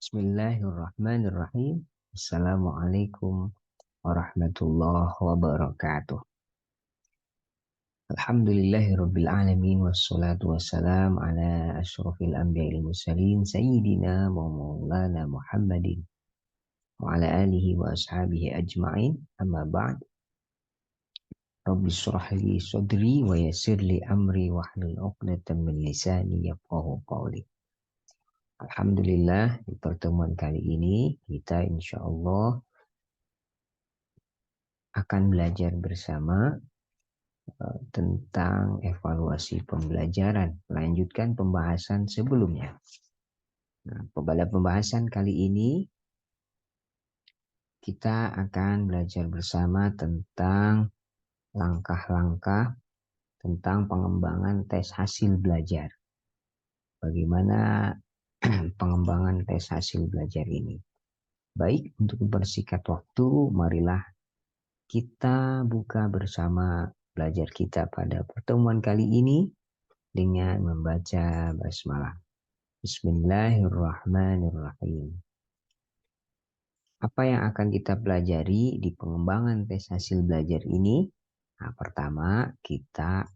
Bismillahirrahmanirrahim. Assalamualaikum warahmatullahi wabarakatuh. Alhamdulillahirabbil alamin wassalatu wassalam ala asyrofil anbiya'il mursalin sayyidina wa maulana Muhammadin wa ala alihi wa ashabihi ajma'in. Amma ba'd. Rabbi shrah li sadri wa yassir li amri wahlul 'uqdatam min lisani yafqahu qawli. Alhamdulillah, di pertemuan kali ini kita insya Allah akan belajar bersama tentang evaluasi pembelajaran, melanjutkan pembahasan sebelumnya. Nah, pada pembahasan kali ini kita akan belajar bersama tentang langkah-langkah tentang pengembangan tes hasil belajar. Bagaimana pengembangan tes hasil belajar ini? Baik, untuk mempersingkat waktu, marilah kita buka bersama belajar kita pada pertemuan kali ini dengan membaca basmalah. Bismillahirrahmanirrahim. Apa yang akan kita pelajari di pengembangan tes hasil belajar ini? Nah, pertama kita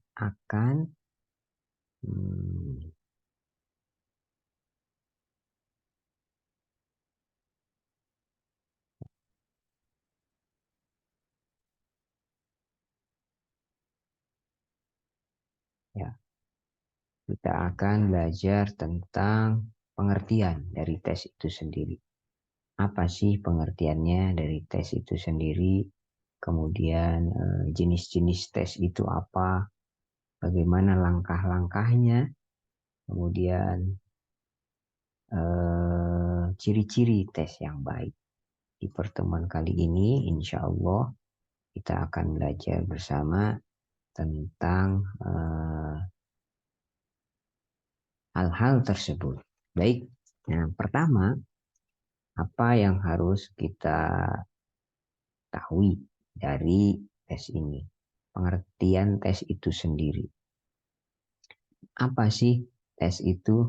akan belajar tentang pengertian dari tes itu sendiri. Apa sih pengertiannya dari tes itu sendiri? Kemudian jenis-jenis tes itu apa? Bagaimana langkah-langkahnya? Kemudian ciri-ciri tes yang baik. Di pertemuan kali ini, insya Allah kita akan belajar bersama tentang hal-hal tersebut. Baik, yang pertama, apa yang harus kita ketahui dari tes ini? Pengertian tes itu sendiri. Apa sih tes itu?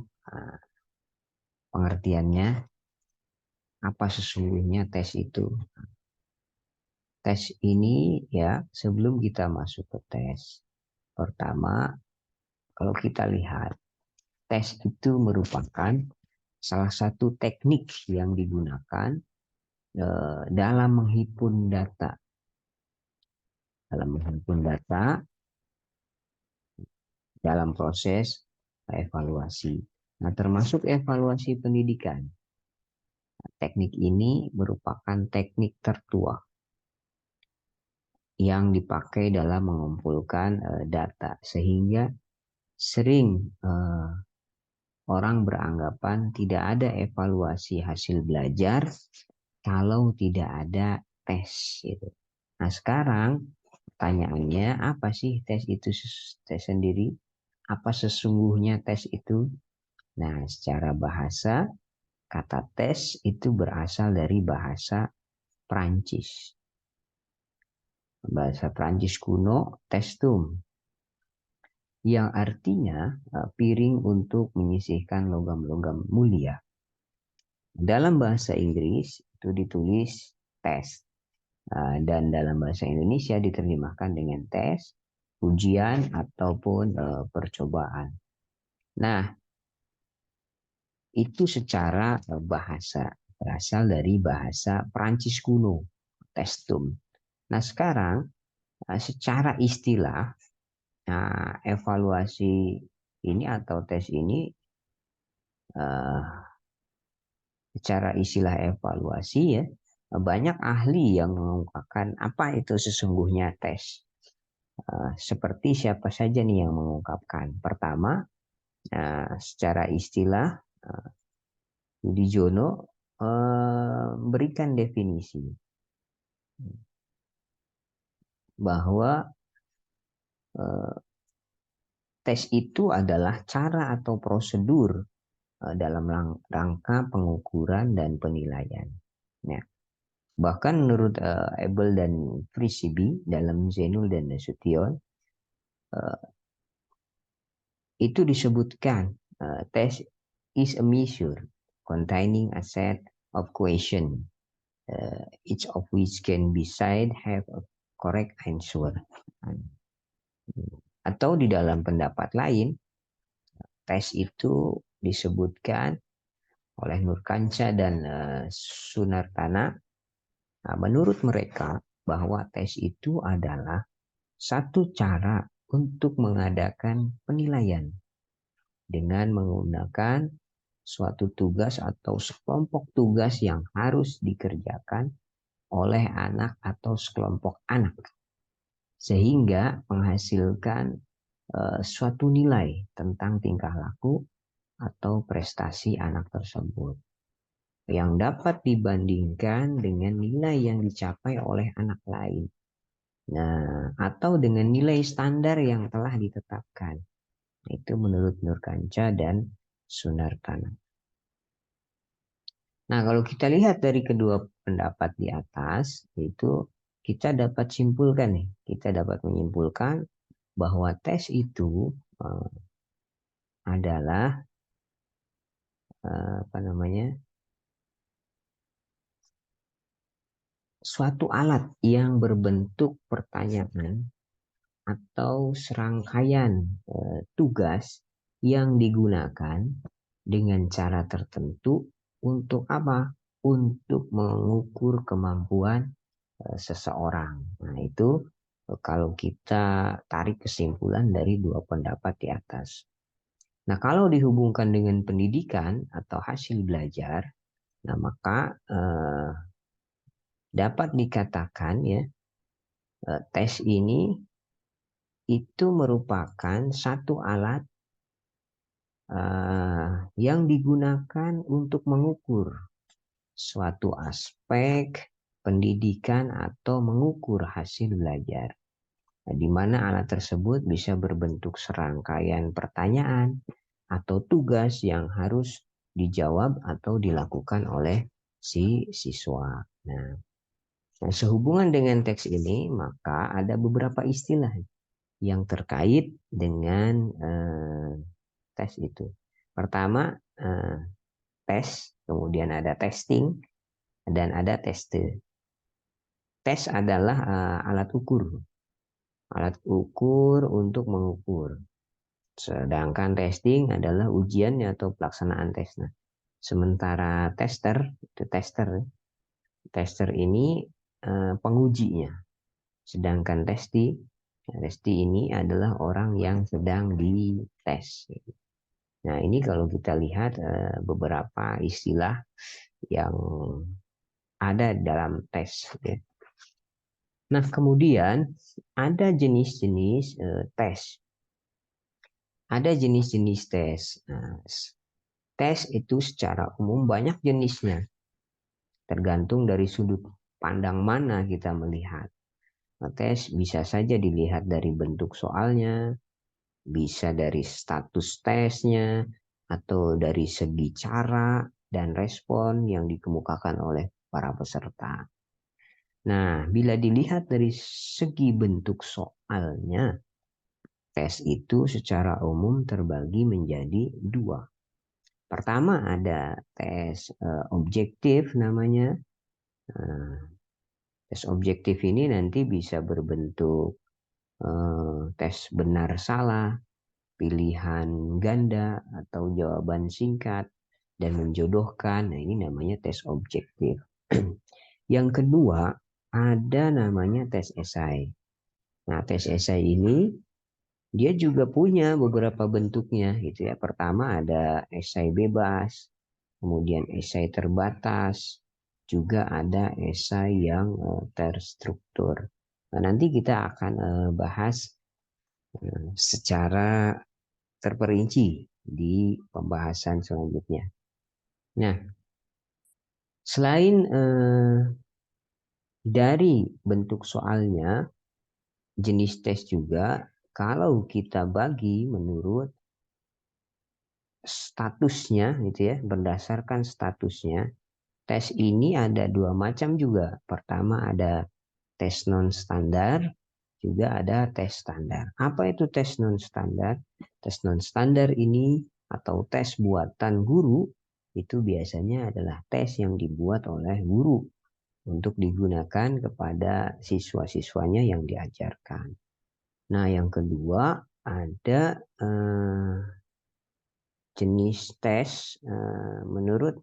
Pengertiannya, apa sesungguhnya tes itu? Tes ini ya, sebelum kita masuk ke tes, pertama, kalau kita lihat, tes itu merupakan salah satu teknik yang digunakan dalam menghimpun data. Dalam proses evaluasi. Nah, termasuk evaluasi pendidikan. Teknik ini merupakan teknik tertua yang dipakai dalam mengumpulkan data, sehingga sering orang beranggapan tidak ada evaluasi hasil belajar kalau tidak ada tes. Gitu. Nah, sekarang pertanyaannya, apa sih tes itu sendiri? Apa sesungguhnya tes itu? Nah, secara bahasa, kata tes itu berasal dari bahasa Prancis. Bahasa Prancis kuno, testum, yang artinya piring untuk menyisihkan logam-logam mulia. Dalam bahasa Inggris itu ditulis tes, dan dalam bahasa Indonesia diterjemahkan dengan tes, ujian, ataupun percobaan. Nah, itu secara bahasa, berasal dari bahasa Prancis kuno, testum. Nah, sekarang secara istilah, evaluasi ini atau tes ini, secara istilah evaluasi ya, banyak ahli yang mengungkapkan apa itu sesungguhnya tes. Seperti siapa saja nih yang mengungkapkan. Pertama, secara istilah, Yudi Jono berikan definisi bahwa tes itu adalah cara atau prosedur dalam rangka pengukuran dan penilaian. Nah, bahkan menurut Abel dan Frisibi dalam Zenul dan Nasution, itu disebutkan tes is a measure containing a set of question, each of which can be said have a correct answer. Atau di dalam pendapat lain, tes itu disebutkan oleh Nurkanca dan Sunartana. Nah, menurut mereka bahwa tes itu adalah satu cara untuk mengadakan penilaian dengan menggunakan suatu tugas atau sekelompok tugas yang harus dikerjakan oleh anak atau sekelompok anak, sehingga menghasilkan suatu nilai tentang tingkah laku atau prestasi anak tersebut yang dapat dibandingkan dengan nilai yang dicapai oleh anak lain. Nah, atau dengan nilai standar yang telah ditetapkan. Itu menurut Nurkanca dan Sunartana. Nah, kalau kita lihat dari kedua pendapat di atas, itu kita dapat simpulkan nih, kita dapat menyimpulkan bahwa tes itu adalah apa namanya? Suatu alat yang berbentuk pertanyaan atau serangkaian tugas yang digunakan dengan cara tertentu untuk apa? Untuk mengukur kemampuan seseorang. Nah, itu kalau kita tarik kesimpulan dari dua pendapat di atas. Nah, kalau dihubungkan dengan pendidikan atau hasil belajar, nah maka dapat dikatakan ya tes ini itu merupakan satu alat yang digunakan untuk mengukur suatu aspek pendidikan atau mengukur hasil belajar. Nah, di mana alat tersebut bisa berbentuk serangkaian pertanyaan atau tugas yang harus dijawab atau dilakukan oleh si siswa. Nah, sehubungan dengan teks ini, maka ada beberapa istilah yang terkait dengan tes itu. Pertama, tes, kemudian ada testing, dan ada teste. Tes adalah alat ukur untuk mengukur. Sedangkan testing adalah ujiannya atau pelaksanaan tes. Nah, sementara tester ini pengujinya. Sedangkan testi ini adalah orang yang sedang dites. Nah, ini kalau kita lihat beberapa istilah yang ada dalam tes. Ya. Nah, kemudian ada jenis-jenis tes. Ada jenis-jenis tes. Nah, tes itu secara umum banyak jenisnya. Tergantung dari sudut pandang mana kita melihat. Nah, tes bisa saja dilihat dari bentuk soalnya, bisa dari status tesnya, atau dari segi cara dan respon yang dikemukakan oleh para peserta. Nah, bila dilihat dari segi bentuk soalnya, tes itu secara umum terbagi menjadi dua. Pertama ada tes objektif namanya. Tes objektif ini nanti bisa berbentuk tes benar salah, pilihan ganda atau jawaban singkat, dan menjodohkan. Nah, ini namanya tes objektif. Yang kedua ada namanya tes esai. Nah, tes esai ini dia juga punya beberapa bentuknya gitu ya. Pertama ada esai bebas, kemudian esai terbatas, juga ada esai yang terstruktur. Nah, nanti kita akan bahas secara terperinci di pembahasan selanjutnya. Nah, selain dari bentuk soalnya, jenis tes juga kalau kita bagi menurut statusnya gitu ya, berdasarkan statusnya, tes ini ada dua macam juga. Pertama ada tes non standar, juga ada tes standar. Apa itu tes non standar? Tes non standar ini atau tes buatan guru itu biasanya adalah tes yang dibuat oleh guru untuk digunakan kepada siswa-siswanya yang diajarkan. Nah, yang kedua ada jenis tes menurut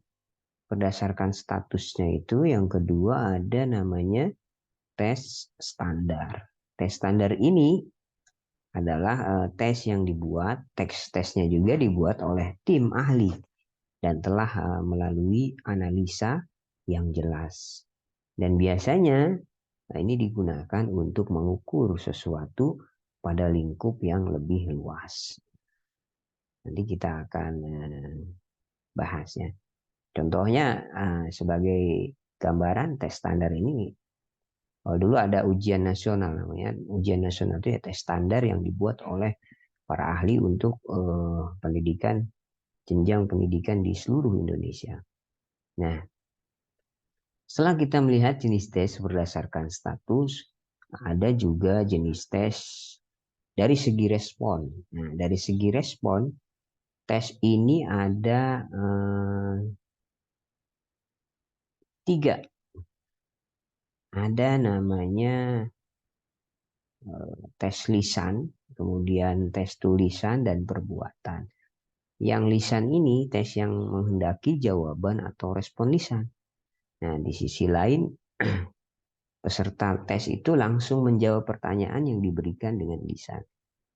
berdasarkan statusnya itu. Yang kedua ada namanya tes standar. Tes standar ini adalah tes yang dibuat, tesnya juga dibuat oleh tim ahli dan telah melalui analisa yang jelas. Dan biasanya ini digunakan untuk mengukur sesuatu pada lingkup yang lebih luas. Nanti kita akan bahasnya. Contohnya sebagai gambaran tes standar ini, dulu ada ujian nasional namanya. Ujian nasional itu ya tes standar yang dibuat oleh para ahli untuk pendidikan, jenjang pendidikan di seluruh Indonesia. Nah, setelah kita melihat jenis tes berdasarkan status, ada juga jenis tes dari segi respon. Nah, dari segi respon, tes ini ada 3. Ada namanya tes lisan, kemudian tes tulisan, dan perbuatan. Yang lisan ini tes yang menghendaki jawaban atau respon lisan. Nah, di sisi lain, peserta tes itu langsung menjawab pertanyaan yang diberikan dengan lisan.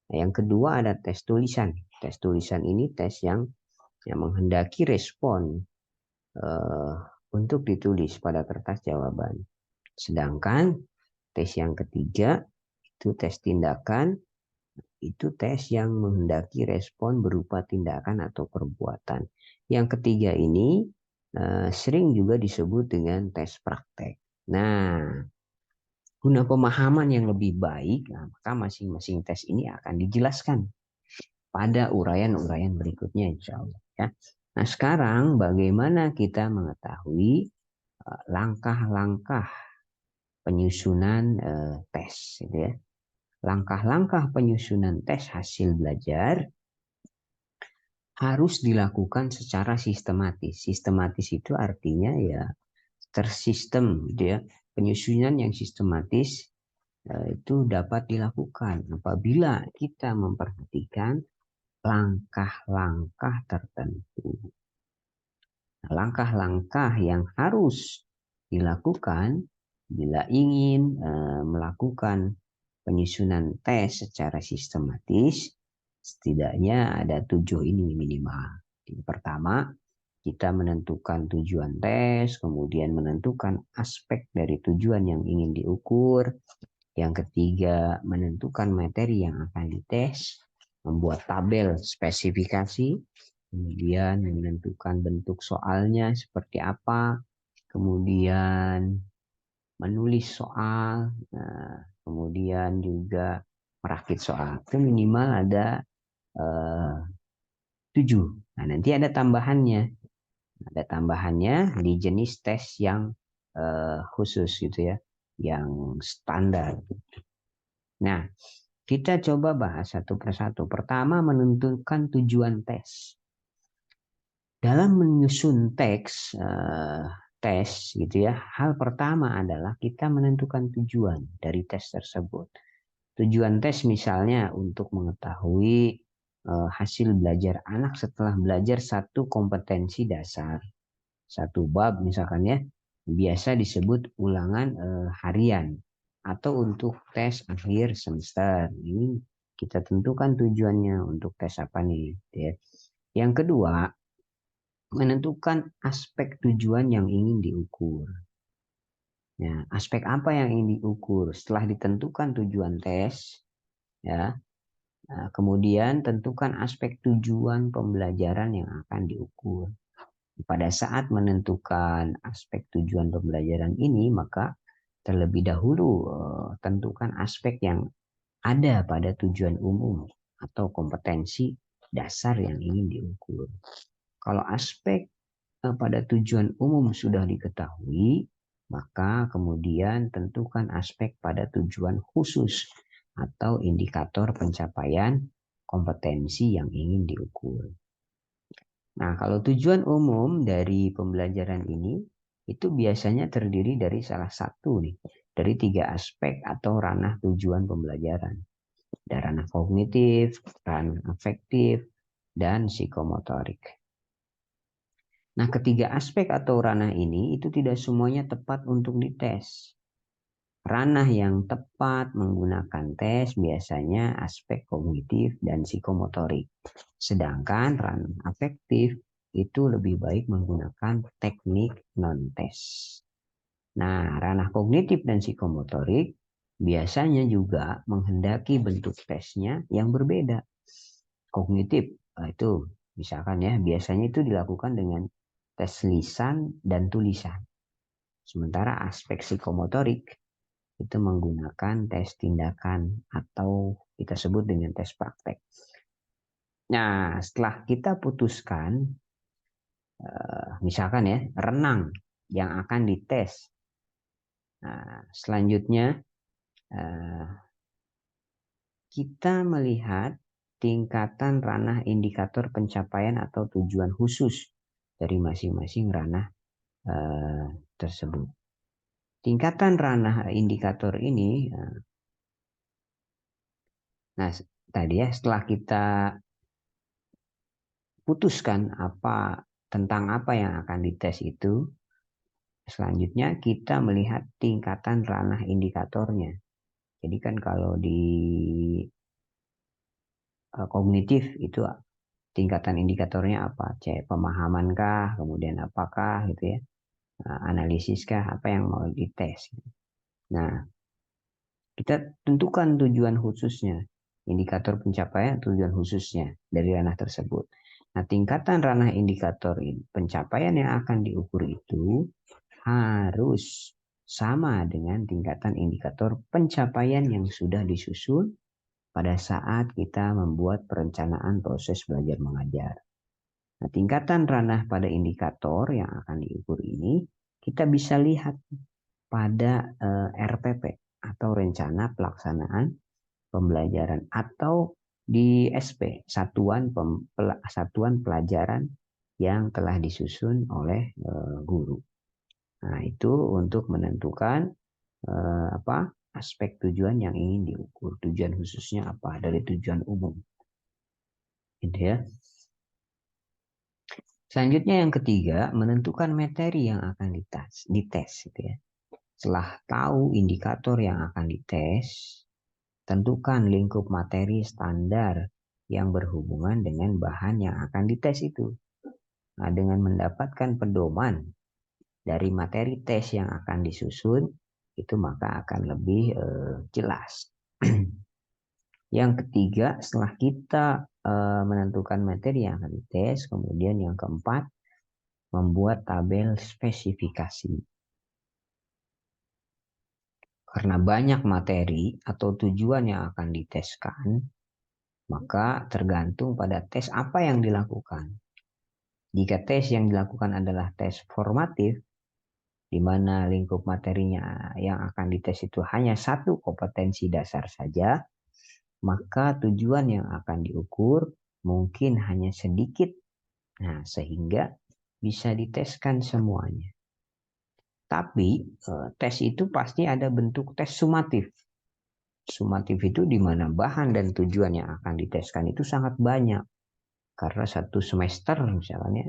Nah, yang kedua ada tes tulisan. Tes tulisan ini tes yang menghendaki respon untuk ditulis pada kertas jawaban. Sedangkan tes yang ketiga itu tes tindakan, itu tes yang menghendaki respon berupa tindakan atau perbuatan. Yang ketiga ini sering juga disebut dengan tes praktek. Nah, guna pemahaman yang lebih baik, maka masing-masing tes ini akan dijelaskan pada uraian-uraian berikutnya insya Allah. Ya. Nah, sekarang bagaimana kita mengetahui langkah-langkah penyusunan tes, gitu ya. Langkah-langkah penyusunan tes hasil belajar harus dilakukan secara sistematis. Sistematis itu artinya ya tersistem, gitu ya. Penyusunan yang sistematis itu dapat dilakukan apabila kita memperhatikan langkah-langkah tertentu. Langkah-langkah yang harus dilakukan bila ingin melakukan penyusunan tes secara sistematis, setidaknya ada 7 ini minimal. Yang pertama, kita menentukan tujuan tes, kemudian menentukan aspek dari tujuan yang ingin diukur. Yang ketiga, menentukan materi yang akan dites, membuat tabel spesifikasi, kemudian menentukan bentuk soalnya seperti apa, kemudian menulis soal, kemudian juga merakit soal. Itu minimal ada 7. Nah, nanti ada tambahannya. Ada tambahannya di jenis tes yang khusus gitu ya, yang standar. Nah, kita coba bahas satu persatu. Pertama, menentukan tujuan tes. Dalam menyusun tes gitu ya, hal pertama adalah kita menentukan tujuan dari tes tersebut. Tujuan tes misalnya untuk mengetahui hasil belajar anak setelah belajar satu kompetensi dasar. Satu bab misalkan ya, biasa disebut ulangan harian atau untuk tes akhir semester. Ini kita tentukan tujuannya untuk tes apa nih, ya. Yang kedua, menentukan aspek tujuan yang ingin diukur. Nah, aspek apa yang ingin diukur? Setelah ditentukan tujuan tes, ya, kemudian tentukan aspek tujuan pembelajaran yang akan diukur. Pada saat menentukan aspek tujuan pembelajaran ini, maka terlebih dahulu tentukan aspek yang ada pada tujuan umum atau kompetensi dasar yang ingin diukur. Kalau aspek pada tujuan umum sudah diketahui, maka kemudian tentukan aspek pada tujuan khusus atau indikator pencapaian kompetensi yang ingin diukur. Nah, kalau tujuan umum dari pembelajaran ini itu biasanya terdiri dari salah satu nih, dari tiga aspek atau ranah tujuan pembelajaran. Ada ranah kognitif, ranah afektif, dan psikomotorik. Nah, ketiga aspek atau ranah ini itu tidak semuanya tepat untuk dites. Ranah yang tepat menggunakan tes biasanya aspek kognitif dan psikomotorik. Sedangkan ranah afektif itu lebih baik menggunakan teknik non-tes. Nah, ranah kognitif dan psikomotorik biasanya juga menghendaki bentuk tesnya yang berbeda. Kognitif, itu misalkan ya, biasanya itu dilakukan dengan tes lisan dan tulisan. Sementara aspek psikomotorik itu menggunakan tes tindakan atau kita sebut dengan tes praktek. Nah, setelah kita putuskan, misalkan ya, renang yang akan dites. Nah, selanjutnya eh, kita melihat tingkatan ranah indikator pencapaian atau tujuan khusus dari masing-masing ranah tersebut. Tingkatan ranah indikator ini, nah tadi ya setelah kita putuskan tentang apa yang akan dites itu, selanjutnya kita melihat tingkatan ranah indikatornya. Jadi kan kalau di kognitif itu tingkatan indikatornya apa? Cek pemahamankah, kemudian apakah gitu ya, analisiskah, apa yang mau dites. Nah, kita tentukan tujuan khususnya, indikator pencapaian tujuan khususnya dari ranah tersebut. Nah, tingkatan ranah indikator pencapaian yang akan diukur itu harus sama dengan tingkatan indikator pencapaian yang sudah disusun pada saat kita membuat perencanaan proses belajar mengajar. Nah, tingkatan ranah pada indikator yang akan diukur ini kita bisa lihat pada RPP atau rencana pelaksanaan pembelajaran atau di SP satuan pelajaran yang telah disusun oleh guru. Nah, itu untuk menentukan apa aspek tujuan yang ingin diukur, tujuan khususnya apa dari tujuan umum. Gitu ya. Selanjutnya yang ketiga, menentukan materi yang akan dites gitu ya. Setelah tahu indikator yang akan dites, tentukan lingkup materi standar yang berhubungan dengan bahan yang akan dites itu. Nah, dengan mendapatkan pedoman dari materi tes yang akan disusun, itu maka akan lebih jelas. Yang ketiga, setelah kita menentukan materi yang akan dites, kemudian yang keempat, membuat tabel spesifikasi. Karena banyak materi atau tujuan yang akan diteskan, maka tergantung pada tes apa yang dilakukan. Jika tes yang dilakukan adalah tes formatif, di mana lingkup materinya yang akan dites itu hanya satu kompetensi dasar saja, maka tujuan yang akan diukur mungkin hanya sedikit. Nah, sehingga bisa diteskan semuanya. Tapi tes itu pasti ada bentuk tes sumatif. Sumatif itu di mana bahan dan tujuan yang akan diteskan itu sangat banyak. Karena satu semester misalnya,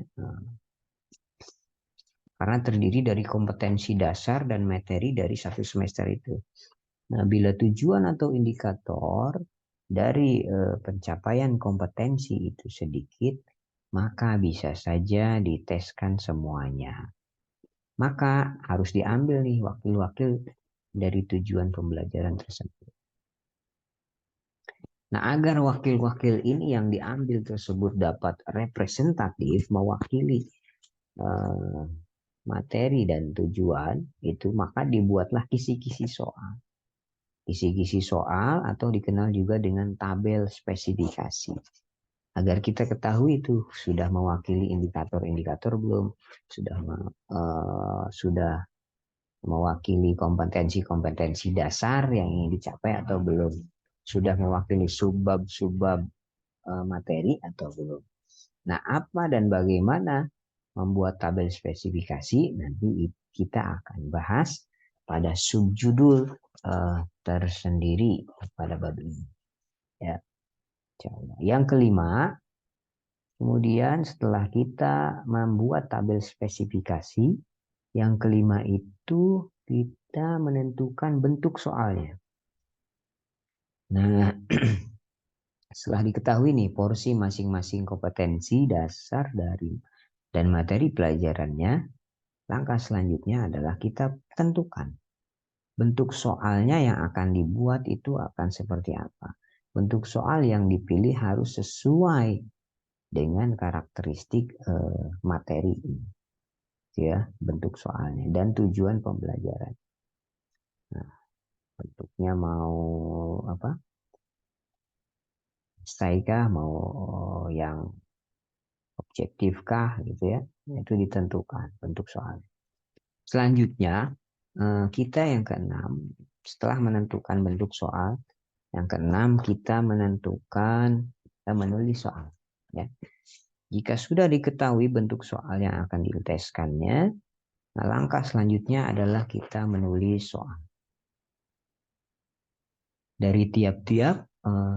karena terdiri dari kompetensi dasar dan materi dari satu semester itu. Nah, bila tujuan atau indikator dari pencapaian kompetensi itu sedikit, maka bisa saja diteskan semuanya. Maka harus diambil nih wakil-wakil dari tujuan pembelajaran tersebut. Nah, agar wakil-wakil ini yang diambil tersebut dapat representatif mewakili eh, materi dan tujuan itu, maka dibuatlah kisi-kisi soal. Kisi-kisi soal atau dikenal juga dengan tabel spesifikasi. Agar kita ketahui itu sudah mewakili indikator-indikator belum, sudah mewakili kompetensi-kompetensi dasar yang ingin dicapai atau belum, sudah mewakili subbab materi atau belum. Nah, apa dan bagaimana membuat tabel spesifikasi nanti kita akan bahas pada subjudul tersendiri pada bab ini. Ya, yang kelima, kemudian setelah kita membuat tabel spesifikasi, yang kelima itu kita menentukan bentuk soalnya. Nah, setelah diketahui nih porsi masing-masing kompetensi dasar dari dan materi pelajarannya, langkah selanjutnya adalah kita tentukan bentuk soalnya yang akan dibuat itu akan seperti apa. Bentuk soal yang dipilih harus sesuai dengan karakteristik materi ini, ya, bentuk soalnya dan tujuan pembelajaran. Nah, bentuknya mau apa? Staikah, mau yang objektifkah gitu ya. Itu ditentukan bentuk soal. Selanjutnya, kita yang keenam, setelah menentukan bentuk soal, yang keenam kita menentukan, kita menulis soal. Ya. Jika sudah diketahui bentuk soal yang akan diteskannya, nah langkah selanjutnya adalah kita menulis soal. Dari tiap-tiap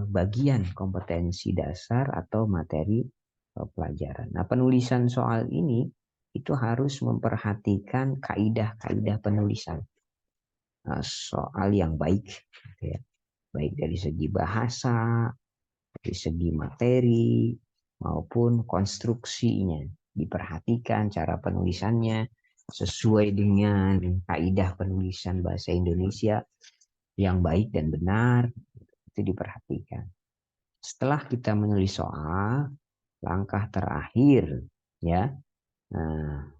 bagian kompetensi dasar atau materi pelajaran. Nah, penulisan soal ini itu harus memperhatikan kaidah-kaidah penulisan soal yang baik, gitu ya. Baik dari segi bahasa, dari segi materi, maupun konstruksinya. Diperhatikan cara penulisannya sesuai dengan kaidah penulisan bahasa Indonesia yang baik dan benar, itu diperhatikan. Setelah kita menulis soal, langkah terakhir, ya,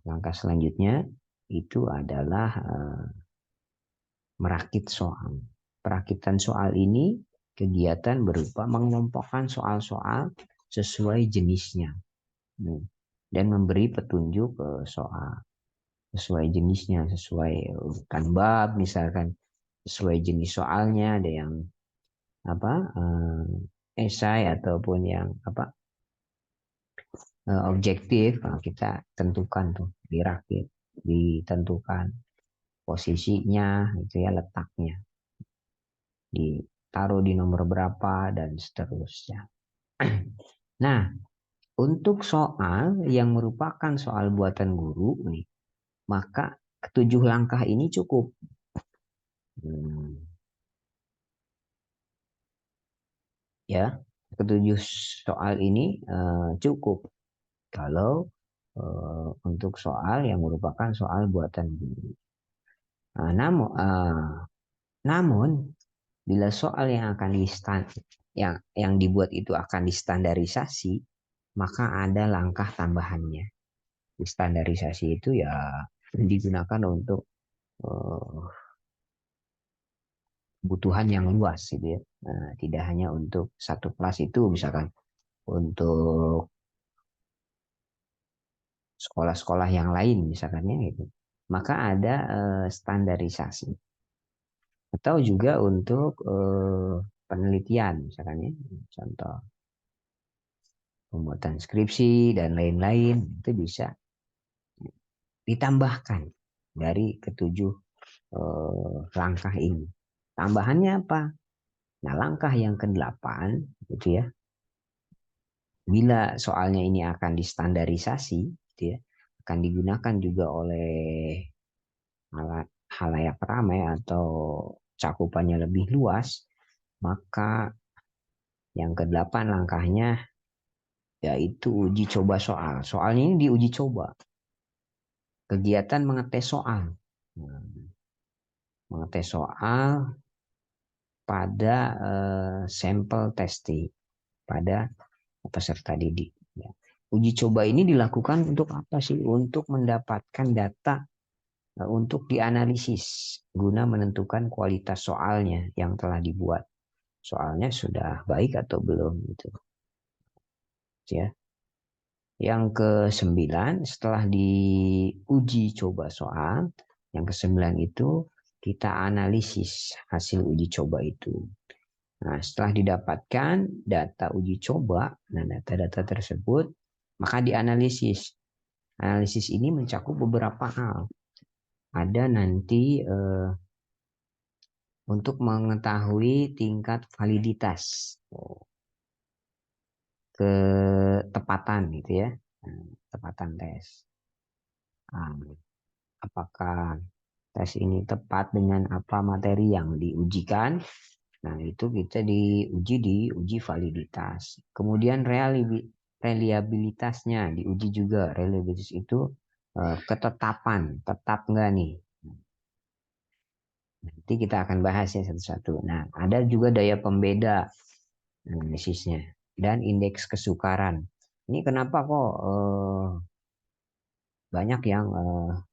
langkah selanjutnya itu adalah merakit soal. Perakitan soal ini kegiatan berupa mengelompokkan soal-soal sesuai jenisnya dan memberi petunjuk soal sesuai jenisnya, sesuai urutan bab, misalkan sesuai jenis soalnya, ada yang apa esai ataupun yang apa objektif. Nah, kita tentukan tuh, dirakit, ditentukan posisinya, itu ya, letaknya, ditaruh di nomor berapa dan seterusnya. Nah, untuk soal yang merupakan soal buatan guru nih, maka ketujuh langkah ini cukup. Ya, ketujuh soal ini cukup kalau untuk soal yang merupakan soal buatan guru. Namun bila soal yang dibuat itu akan distandarisasi, maka ada langkah tambahannya. Standarisasi itu ya digunakan untuk kebutuhan yang luas gitu ya. Nah, tidak hanya untuk satu kelas itu, misalkan untuk sekolah-sekolah yang lain misalkannya gitu. Maka ada standarisasi. Atau juga untuk penelitian misalkannya, contoh pembuatan skripsi dan lain-lain, itu bisa ditambahkan dari ketujuh langkah ini. Tambahannya apa? Nah, langkah yang ke-8 gitu ya. Bila soalnya ini akan distandarisasi gitu ya, akan digunakan juga oleh halayak ramai atau cakupannya lebih luas, maka yang ke-8 langkahnya yaitu uji coba soal. Soalnya ini diuji coba. Kegiatan mengetes soal. Mengetes soal pada sampel testing pada peserta didik. Ya. Uji coba ini dilakukan untuk apa sih? Untuk mendapatkan data untuk dianalisis guna menentukan kualitas soalnya yang telah dibuat. Soalnya sudah baik atau belum gitu. Ya. Yang ke-9, setelah diuji coba soal, yang ke-9 itu kita analisis hasil uji coba itu. Nah, setelah didapatkan data uji coba, nah data-data tersebut Maka dianalisis. Analisis ini mencakup beberapa hal. Ada nanti untuk mengetahui tingkat validitas, ketepatan gitu ya, tepatan tes. Nah, apakah tes ini tepat dengan apa materi yang diujikan? Nah, itu kita diuji validitas. Kemudian reliabilitasnya diuji juga. Reliabilitas itu ketetapan, tetap nggak nih? Nanti kita akan bahas ya satu-satu. Nah, ada juga daya pembeda analisisnya dan indeks kesukaran. Ini kenapa kok banyak yang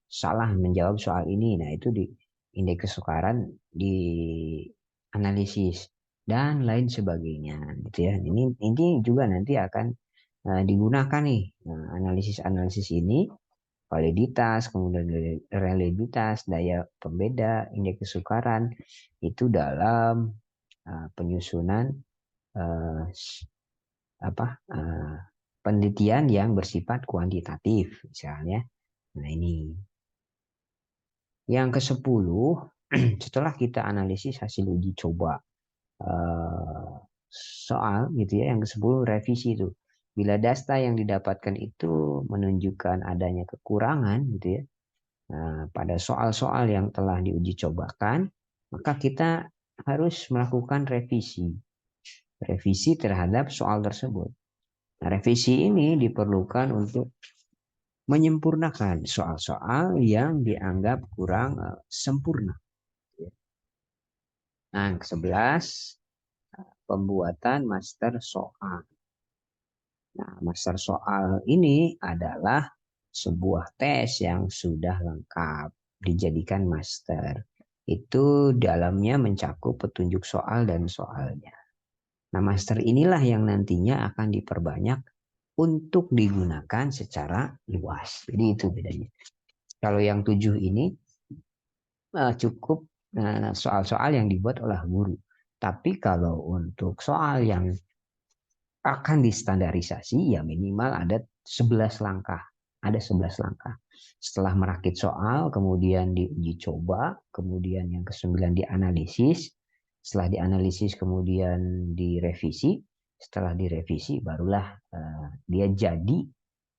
salah menjawab soal ini. Nah, itu di indeks kesukaran di analisis dan lain sebagainya gitu ya. Ini juga nanti akan digunakan nih analisis-analisis ini, validitas, kemudian reliabilitas, daya pembeda, indeks kesukaran itu dalam penyusunan eh, apa penelitian yang bersifat kuantitatif misalnya. Nah, ini yang ke-10, setelah kita analisis hasil uji coba soal gitu ya, yang ke-10 revisi itu. Bila data yang didapatkan itu menunjukkan adanya kekurangan gitu ya, pada soal-soal yang telah diuji cobakan, maka kita harus melakukan revisi terhadap soal tersebut. Nah, revisi ini diperlukan untuk menyempurnakan soal-soal yang dianggap kurang sempurna. Nah, ke-11, pembuatan master soal. Nah, master soal ini adalah sebuah tes yang sudah lengkap dijadikan master. Itu dalamnya mencakup petunjuk soal dan soalnya. Nah, master inilah yang nantinya akan diperbanyak untuk digunakan secara luas. Jadi itu bedanya. Kalau yang 7 ini cukup soal-soal yang dibuat oleh guru. Tapi kalau untuk soal yang akan distandarisasi, ya minimal ada 11 langkah. Ada 11 langkah. Setelah merakit soal, kemudian diuji coba, kemudian yang ke-9 dianalisis. Setelah dianalisis, kemudian direvisi. Setelah direvisi, barulah dia jadi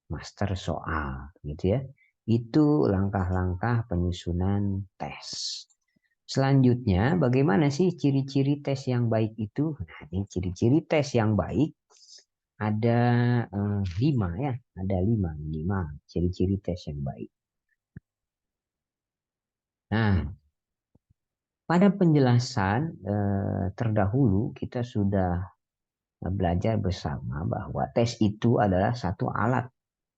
master soal, gitu ya. Itu langkah-langkah penyusunan tes. Selanjutnya, bagaimana sih ciri-ciri tes yang baik itu? Nah, ini ciri-ciri tes yang baik ada 5 ya, ada 5 ciri-ciri tes yang baik. Nah, pada penjelasan terdahulu kita sudah belajar bersama bahwa tes itu adalah satu alat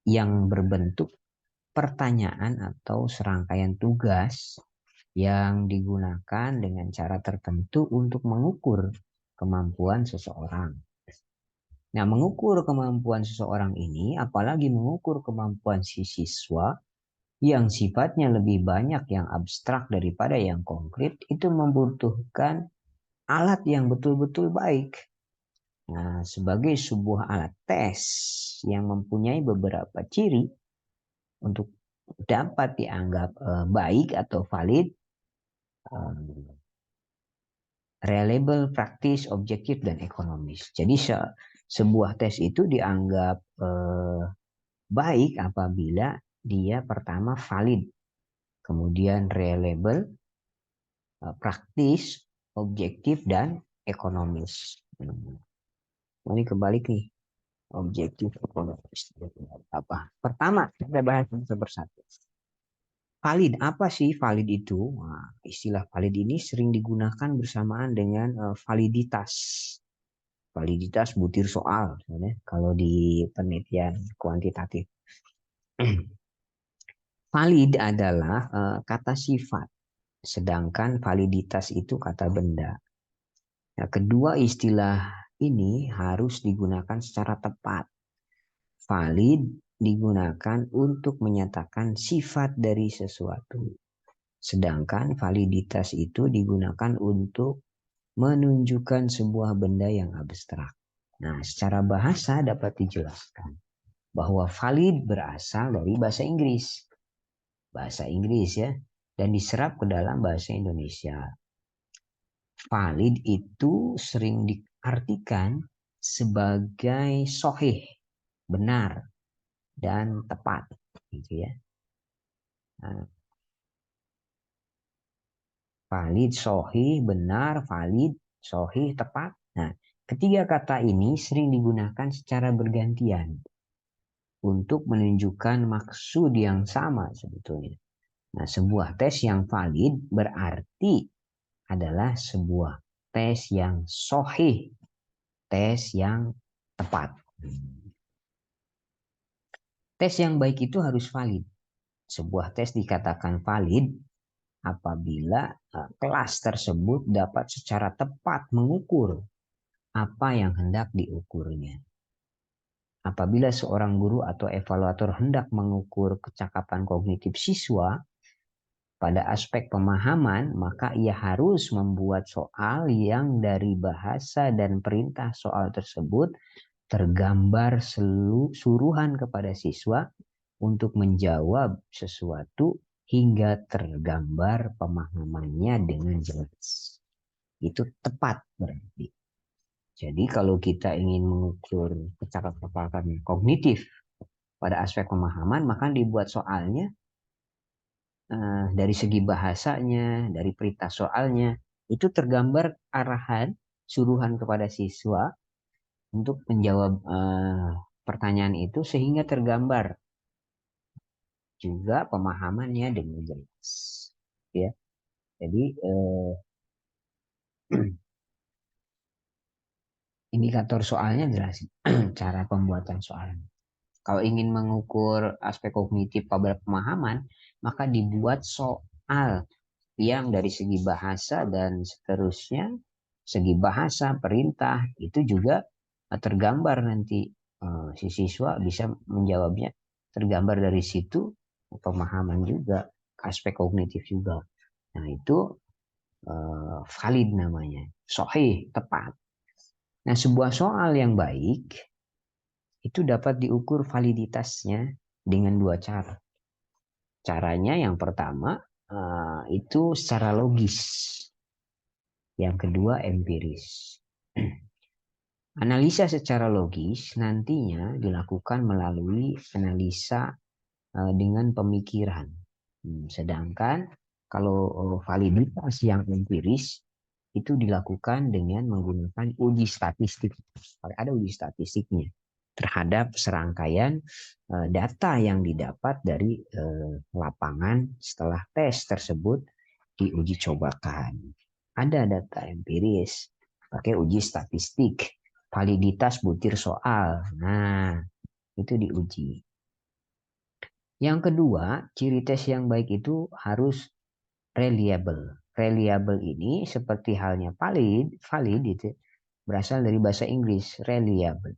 yang berbentuk pertanyaan atau serangkaian tugas yang digunakan dengan cara tertentu untuk mengukur kemampuan seseorang. Nah, mengukur kemampuan seseorang ini, apalagi mengukur kemampuan si siswa yang sifatnya lebih banyak yang abstrak daripada yang konkret, itu membutuhkan alat yang betul-betul baik. Nah, sebagai sebuah alat tes yang mempunyai beberapa ciri untuk dapat dianggap baik atau valid, reliable, praktis, objektif, dan ekonomis. Jadi sebuah tes itu dianggap baik apabila dia pertama valid, kemudian reliable, praktis, objektif, dan ekonomis. Ini kebalik nih, objektif, ekonomis. Apa? Pertama, kita bahas satu persatu. Valid, apa sih valid itu? Nah, istilah valid ini sering digunakan bersamaan dengan validitas. Validitas butir soal, sebenarnya, kalau di penelitian kuantitatif. Valid adalah kata sifat, sedangkan validitas itu kata benda. Nah, kedua istilah ini harus digunakan secara tepat. Valid digunakan untuk menyatakan sifat dari sesuatu. Sedangkan validitas itu digunakan untuk menunjukkan sebuah benda yang abstrak. Nah, secara bahasa dapat dijelaskan bahwa valid berasal dari bahasa Inggris. Bahasa Inggris ya, dan diserap ke dalam bahasa Indonesia. Valid itu sering diartikan sebagai sahih, benar, dan tepat, gitu ya. Nah, valid, sahih, benar, valid, sahih, tepat. Nah, ketiga kata ini sering digunakan secara bergantian untuk menunjukkan maksud yang sama sebetulnya. Nah, sebuah tes yang valid berarti adalah sebuah tes yang sahih, tes yang tepat. Tes yang baik itu harus valid. Sebuah tes dikatakan valid apabila kelas tersebut dapat secara tepat mengukur apa yang hendak diukurnya. Apabila seorang guru atau evaluator hendak mengukur kecakapan kognitif siswa pada aspek pemahaman, maka ia harus membuat soal yang dari bahasa dan perintah soal tersebut tergambar suruhan kepada siswa untuk menjawab sesuatu hingga tergambar pemahamannya dengan jelas. Itu tepat berarti. Jadi kalau kita ingin mengukur kecakapan kognitif pada aspek pemahaman, maka dibuat soalnya dari segi bahasanya, dari perintah soalnya, itu tergambar arahan, suruhan kepada siswa untuk menjawab pertanyaan itu sehingga tergambar juga pemahamannya dengan jelas. Ya, jadi indikator soalnya jelas cara pembuatan soalnya. Kalau ingin mengukur aspek kognitif pada pemahaman, maka dibuat soal yang dari segi bahasa dan seterusnya, segi bahasa, perintah, itu juga tergambar nanti si siswa bisa menjawabnya tergambar dari situ, pemahaman juga, aspek kognitif juga. Nah itu valid namanya, sahih, tepat. Nah sebuah soal yang baik itu dapat diukur validitasnya dengan dua cara. Caranya yang pertama itu secara logis. Yang kedua empiris. Analisa secara logis nantinya dilakukan melalui analisa dengan pemikiran. Sedangkan kalau validitas yang empiris itu dilakukan dengan menggunakan uji statistik. Ada uji statistiknya terhadap serangkaian data yang didapat dari lapangan setelah tes tersebut diuji cobakan. Ada data empiris, pakai uji statistik, validitas butir soal. Nah, itu diuji. Yang kedua, ciri tes yang baik itu harus reliable. Reliable ini seperti halnya valid itu berasal dari bahasa Inggris, reliable.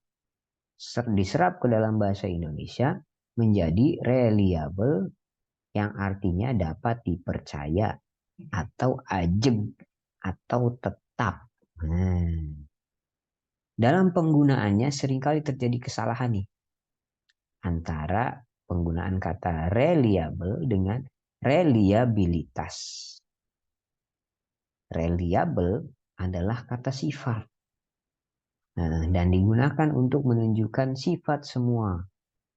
Diserap ke dalam bahasa Indonesia menjadi reliable yang artinya dapat dipercaya atau ajeg atau tetap. Dalam penggunaannya seringkali terjadi kesalahan nih antara penggunaan kata reliable dengan reliabilitas. Reliable adalah kata sifat dan digunakan untuk menunjukkan sifat semua.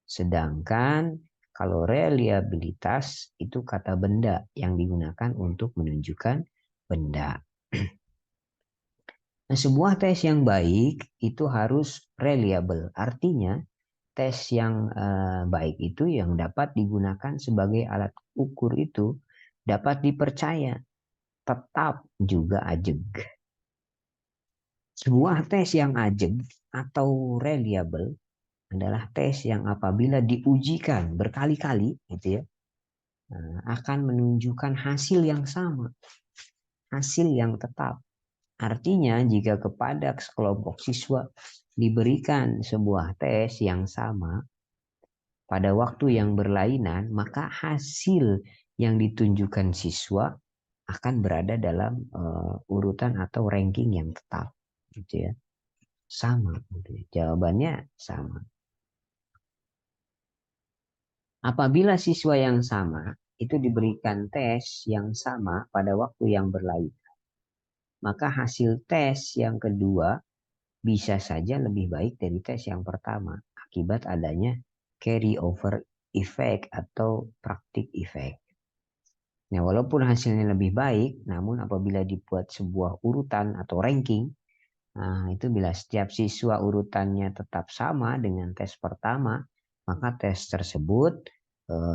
Sedangkan kalau reliabilitas itu kata benda yang digunakan untuk menunjukkan benda. Nah, sebuah tes yang baik itu harus reliable. Artinya tes yang baik itu yang dapat digunakan sebagai alat ukur itu dapat dipercaya, tetap juga ajeg. Sebuah tes yang ajeg atau reliable adalah tes yang apabila diujikan berkali-kali gitu ya, akan menunjukkan hasil yang sama, hasil yang tetap. Artinya jika kepada sekelompok siswa diberikan sebuah tes yang sama pada waktu yang berlainan, maka hasil yang ditunjukkan siswa akan berada dalam urutan atau ranking yang tetap, gitu ya. Sama, gitu ya. Jawabannya sama. Apabila siswa yang sama itu diberikan tes yang sama pada waktu yang berlalu, maka hasil tes yang kedua bisa saja lebih baik dari tes yang pertama akibat adanya carry over effect atau praktik effect. Nah, walaupun hasilnya lebih baik, namun apabila dibuat sebuah urutan atau ranking, nah, itu bila setiap siswa urutannya tetap sama dengan tes pertama, maka tes tersebut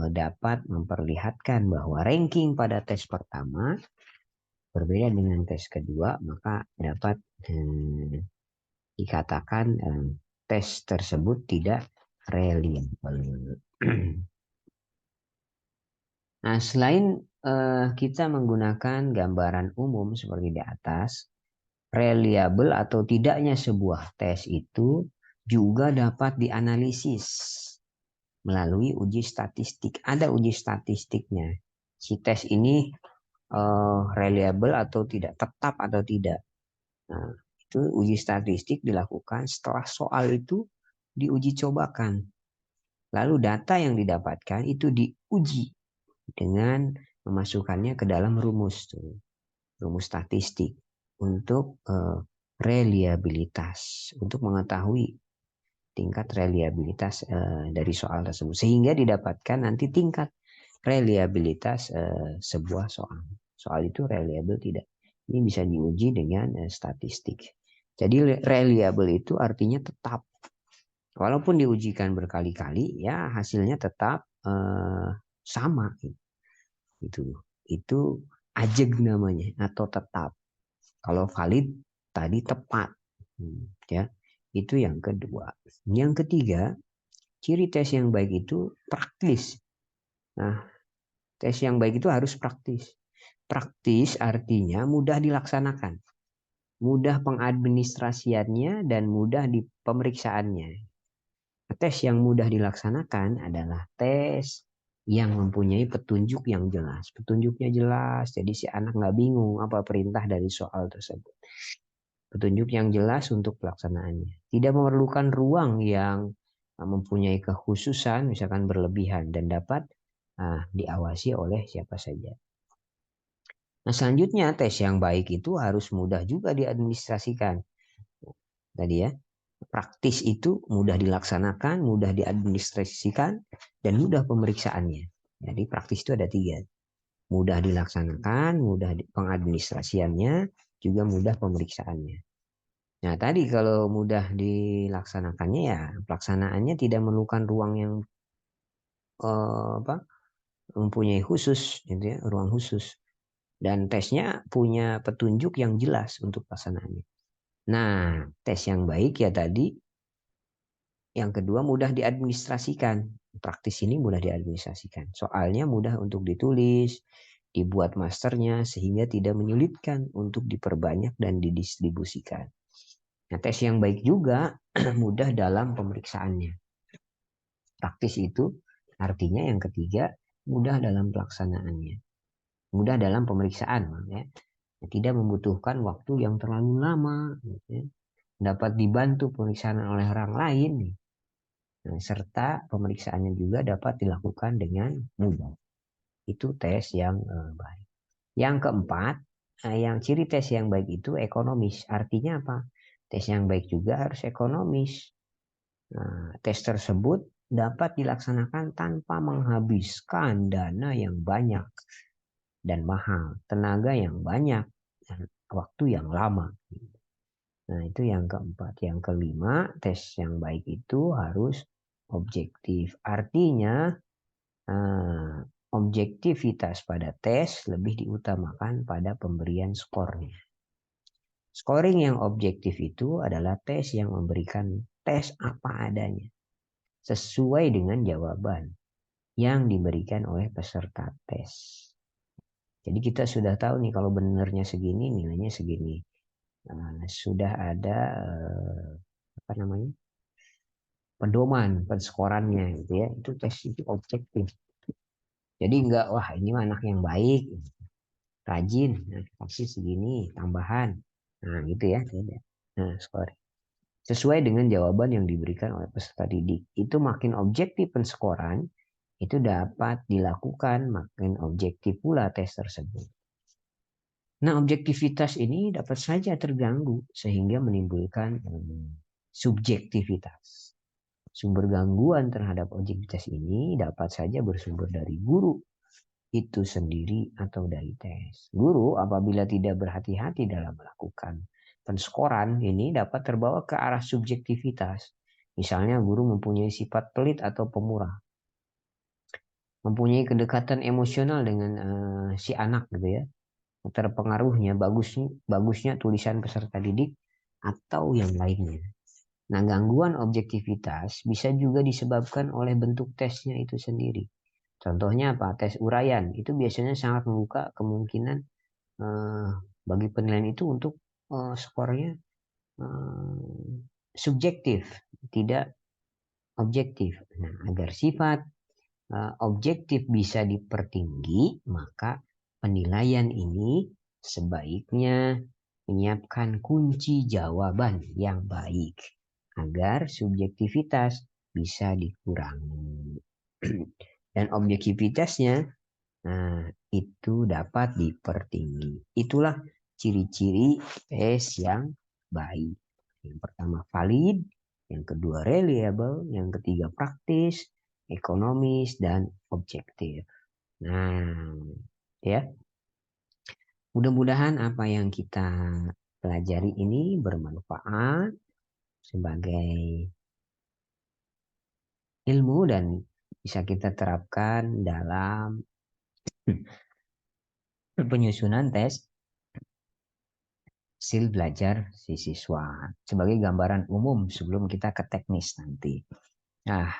dapat memperlihatkan bahwa ranking pada tes pertama berbeda dengan tes kedua, maka dapat dikatakan tes tersebut tidak reliable. Nah, selain kita menggunakan gambaran umum seperti di atas, reliable atau tidaknya sebuah tes itu juga dapat dianalisis melalui uji statistik. Ada uji statistiknya. Si tes ini reliable atau tidak, tetap atau tidak. Nah, itu uji statistik dilakukan setelah soal itu diuji cobakan. Lalu data yang didapatkan itu diuji dengan memasukkannya ke dalam rumus statistik untuk reliabilitas, untuk mengetahui tingkat reliabilitas dari soal tersebut, sehingga didapatkan nanti tingkat reliabilitas sebuah soal. Soal itu reliable tidak. Ini bisa diuji dengan statistik. Jadi reliable itu artinya tetap. Walaupun diujikan berkali-kali, ya hasilnya tetap sama. Itu ajeg namanya atau tetap. Kalau valid tadi tepat. Ya, itu yang kedua. Yang ketiga, ciri tes yang baik itu praktis. Nah, tes yang baik itu harus praktis. Praktis artinya mudah dilaksanakan, mudah pengadministrasiannya, dan mudah di pemeriksaannya. Tes yang mudah dilaksanakan adalah tes yang mempunyai petunjuk yang jelas. Petunjuknya jelas, jadi si anak nggak bingung apa perintah dari soal tersebut. Petunjuk yang jelas untuk pelaksanaannya. Tidak memerlukan ruang yang mempunyai kekhususan, misalkan berlebihan, dan dapat diawasi oleh siapa saja. Nah, selanjutnya tes yang baik itu harus mudah juga diadministrasikan. Tadi ya, praktis itu mudah dilaksanakan, mudah diadministrasikan, dan mudah pemeriksaannya. Jadi praktis itu ada 3. Mudah dilaksanakan, mudah pengadministrasiannya, juga mudah pemeriksaannya. Nah, tadi kalau mudah dilaksanakannya, ya pelaksanaannya tidak memerlukan ruang yang mempunyai khusus, gitu ya, ruang khusus. Dan tesnya punya petunjuk yang jelas untuk pelaksanaannya. Nah, tes yang baik ya tadi. Yang kedua, mudah diadministrasikan. Praktis ini mudah diadministrasikan. Soalnya mudah untuk ditulis, dibuat masternya, sehingga tidak menyulitkan untuk diperbanyak dan didistribusikan. Nah, tes yang baik juga mudah dalam pemeriksaannya. Praktis itu artinya yang ketiga, mudah dalam pelaksanaannya. Mudah dalam pemeriksaan. Ya. Tidak membutuhkan waktu yang terlalu lama. Ya. Dapat dibantu pemeriksaan oleh orang lain. Nah, serta pemeriksaannya juga dapat dilakukan dengan mudah. Itu tes yang baik. Yang keempat, yang ciri tes yang baik itu ekonomis. Artinya apa? Tes yang baik juga harus ekonomis. Nah, tes tersebut dapat dilaksanakan tanpa menghabiskan dana yang banyak dan mahal, tenaga yang banyak, dan waktu yang lama. Nah, itu yang keempat. Yang kelima, tes yang baik itu harus objektif. Artinya, objektivitas pada tes lebih diutamakan pada pemberian skornya. Scoring yang objektif itu adalah tes yang memberikan tes apa adanya, sesuai dengan jawaban yang diberikan oleh peserta tes. Jadi kita sudah tahu nih kalau benernya segini, nilainya segini. Sudah ada apa namanya, pedoman penskorannya gitu ya. Itu tes itu objektif. Jadi enggak, wah ini anak yang baik, rajin, nah, kasih segini tambahan. Nah gitu ya. Nah skor sesuai dengan jawaban yang diberikan oleh peserta didik. Itu makin objektif penskoran, itu dapat dilakukan, makin objektif pula tes tersebut. Nah, objektivitas ini dapat saja terganggu sehingga menimbulkan subjektivitas. Sumber gangguan terhadap objektivitas ini dapat saja bersumber dari guru itu sendiri atau dari tes. Guru apabila tidak berhati-hati dalam melakukan penskoran ini dapat terbawa ke arah subjektivitas. Misalnya guru mempunyai sifat pelit atau pemurah, mempunyai kedekatan emosional dengan si anak gitu ya, terpengaruhnya bagusnya tulisan peserta didik atau yang lainnya. Nah, gangguan objektivitas bisa juga disebabkan oleh bentuk tesnya itu sendiri. Contohnya apa? Tes uraian itu biasanya sangat membuka kemungkinan eh, bagi penilaian itu untuk skornya eh, subjektif, tidak objektif. Nah, agar sifat objektif bisa dipertinggi, maka penilaian ini sebaiknya menyiapkan kunci jawaban yang baik agar subjektivitas bisa dikurangi. Dan objektivitasnya itu dapat dipertinggi. Itulah ciri-ciri tes yang baik. Yang pertama valid, yang kedua reliable, yang ketiga praktis, ekonomis, dan objektif. Nah, ya, mudah-mudahan apa yang kita pelajari ini bermanfaat sebagai ilmu dan bisa kita terapkan dalam penyusunan tes hasil belajar si siswa sebagai gambaran umum sebelum kita ke teknis nanti. Nah,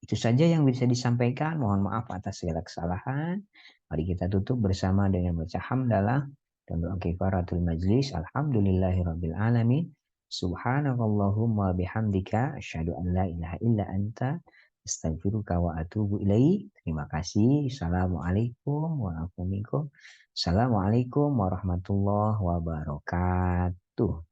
itu saja yang bisa disampaikan. Mohon maaf atas segala kesalahan. Mari kita tutup bersama dengan baca hamdalah dan doa kifaratul majlis. Alhamdulillahirabbil alamin. Subhanakallahumma bihamdika asyhadu an la ilaha illa anta astaghfiruka wa atubu ilaik. Terima kasih. Assalamualaikum warahmatullahi wabarakatuh. Assalamualaikum warahmatullahi wabarakatuh.